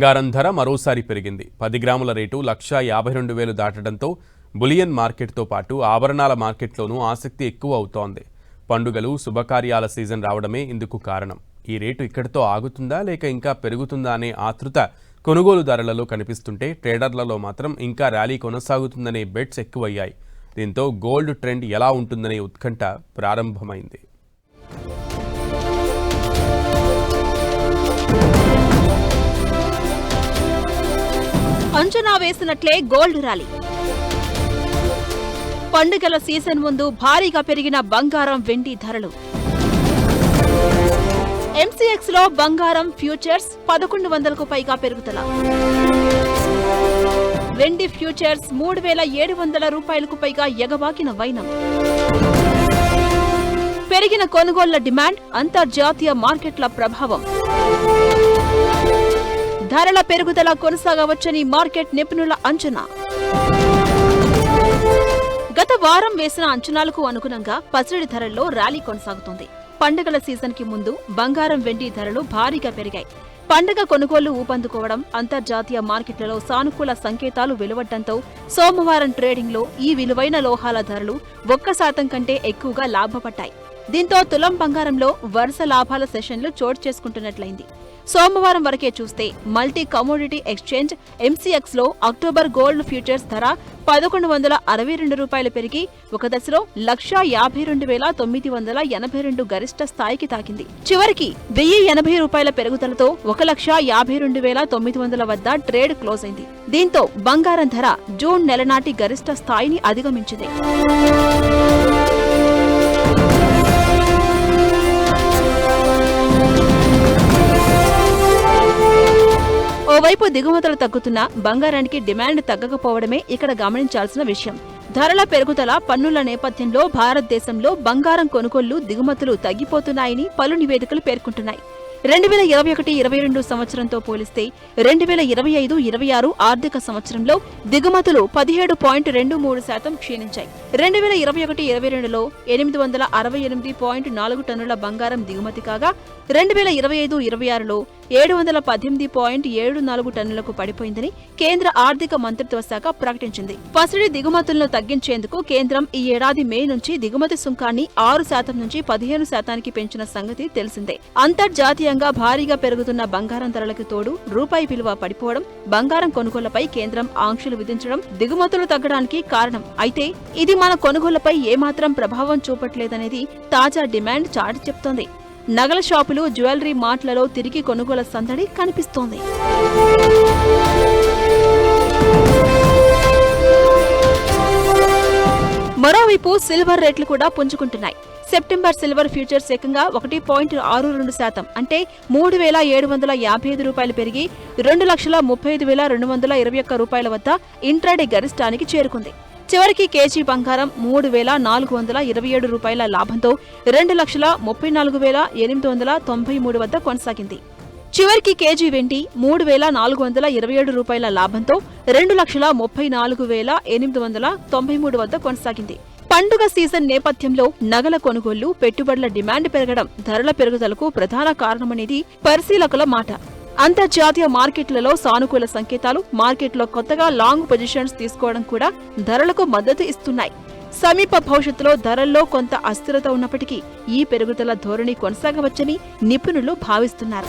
బంగారం ధర మరోసారి పెరిగింది. 10 గ్రాముల రేటు 1,52,000 దాటడంతో బులియన్ మార్కెట్తో పాటు ఆభరణాల మార్కెట్లోనూ ఆసక్తి ఎక్కువ అవుతోంది. పండుగలు, శుభకార్యాల సీజన్ రావడమే ఇందుకు కారణం. ఈ రేటు ఇక్కడితో ఆగుతుందా లేక ఇంకా పెరుగుతుందా అనే ఆతృత కొనుగోలుదారులలో కనిపిస్తుంటే, ట్రేడర్లలో మాత్రం ఇంకా ర్యాలీ కొనసాగుతుందనే బెట్స్ ఎక్కువయ్యాయి. దీంతో గోల్డ్ ట్రెండ్ ఎలా ఉంటుందనే ఉత్కంఠ ప్రారంభమైంది. అంచనా వేసినట్లే గోల్డ్ ర్యాలీ. పండుగల సీజన్ ముందు భారీగా పెరిగిన బంగారం, వెండి ధరలు. ఎంసీఎక్స్ లో బంగారం ఫ్యూచర్స్ 1,100కు పైగా పెరుగుదల. వెండి ఫ్యూచర్స్ 3,700 రూపాయలకు పైగా ఎగబాకిన వైనం. పెరిగిన కొనుగోళ్ల డిమాండ్, అంతర్జాతీయ మార్కెట్ల ప్రభావం. ధరల పెరుగుదల కొనసాగవచ్చని మార్కెట్ నిపుణుల అంచనా. గత వారం వేసిన అంచనాలకు అనుగుణంగా పసిడి ధరల్లో ర్యాలీ కొనసాగుతోంది. పండుగల సీజన్ కి ముందు బంగారం, వెండి ధరలు భారీగా పెరిగాయి. పండుగ కొనుగోళ్లు ఊపందుకోవడం, అంతర్జాతీయ మార్కెట్లలో సానుకూల సంకేతాలు వెలువడటంతో సోమవారం ట్రేడింగ్లో ఈ విలువైన లోహాల ధరలు 1% కంటే ఎక్కువగా లాభపడ్డాయి. దీంతో తులం బంగారంలో వరుస లాభాల సెషన్లు చోటు చేసుకుంటున్నట్లయింది. సోమవారం వరకే చూస్తే మల్టీ కమోడిటీ ఎక్స్చేంజ్ ఎంసీఎక్స్ లో అక్టోబర్ గోల్డ్ ఫ్యూచర్స్ ధర 1,162 రూపాయలు పెరిగి ఒక దశలో 1,52,982 గరిష్ట స్థాయికి తాకింది. చివరికి 1,080 రూపాయల పెరుగుదలతో 1,52,900 వద్ద ట్రేడ్ క్లోజ్ అయింది. దీంతో బంగారం ధర జూన్ నెల నాటి గరిష్ట స్థాయిని అధిగమించింది. ఓవైపు దిగుమతులు తగ్గుతున్నా బంగారానికి డిమాండ్ తగ్గకపోవడమే ఇక్కడ గమనించాల్సిన విషయం. ధరల పెరుగుదల, పన్నుల నేపథ్యంలో భారతదేశంలో బంగారం కొనుగోళ్లు, దిగుమతులు తగ్గిపోతున్నాయని పలు నివేదికలు పేర్కొంటున్నాయి. 2021-22 సంవత్సరంతో పోలిస్తే 2025-26 ఆర్థిక సంవత్సరంలో దిగుమతులు 17.23% క్షీణించాయి. 2021-22లో 868.4 టన్నుల బంగారం దిగుమతి కాగా 2025-26లో 718.74 టన్నులకు పడిపోయిందని కేంద్ర ఆర్థిక మంత్రిత్వ శాఖ ప్రకటించింది. పసిడి దిగుమతులను తగ్గించేందుకు కేంద్రం ఈ ఏడాది మే నుంచి దిగుమతి సుంకాన్ని 6% నుంచి 15%కి పెంచిన సంగతి తెలిసిందే. అంతర్జాతీయంగా భారీగా పెరుగుతున్న బంగారం ధరలకు తోడు రూపాయి విలువ పడిపోవడం, బంగారం కొనుగోళ్లపై కేంద్రం ఆంక్షలు విధించడం దిగుమతులు తగ్గడానికి కారణం. అయితే ఇది మన కొనుగోళ్లపై ఏమాత్రం ప్రభావం చూపట్లేదనేది తాజా డిమాండ్ చాటి చెప్తోంది. నగల షాపులు, జ్యువెలరీ మార్ట్లలో తిరిగి కొనుగోల సందడి కనిపిస్తోంది. మరోవైపు సిల్వర్ రేట్లు కూడా పుంజుకుంటున్నాయి. సెప్టెంబర్ సిల్వర్ ఫ్యూచర్స్ ఏకంగా 1.62% అంటే 3,755 రూపాయలు పెరిగి 2,35,221 రూపాయల వద్ద ఇంట్రాడే గరిష్టానికి చేరుకుంది. చివరికి కేజీ బంగారం 3,427 రూపాయల లాభంతో 2,34,893 వద్ద కొనసాగింది. చివరికి కేజీ వెండి 3,427 రూపాయల లాభంతో 2,34,893 వద్ద కొనసాగింది. పండుగ సీజన్ నేపథ్యంలో నగల కొనుగోళ్లు, పెట్టుబడుల డిమాండ్ పెరగడం ధరల పెరుగుదలకు ప్రధాన కారణమనేది పరిశీలకుల మాట. అంతర్జాతీయ మార్కెట్లలో సానుకూల సంకేతాలు, మార్కెట్లో కొత్తగా లాంగ్ పొజిషన్స్ తీసుకోవడం కూడా ధరలకు మద్దతు ఇస్తున్నాయి. సమీప భవిష్యత్తులో ధరల్లో కొంత అస్థిరత ఉన్నప్పటికీ ఈ పెరుగుదల ధోరణి కొనసాగవచ్చని నిపుణులు భావిస్తున్నారు.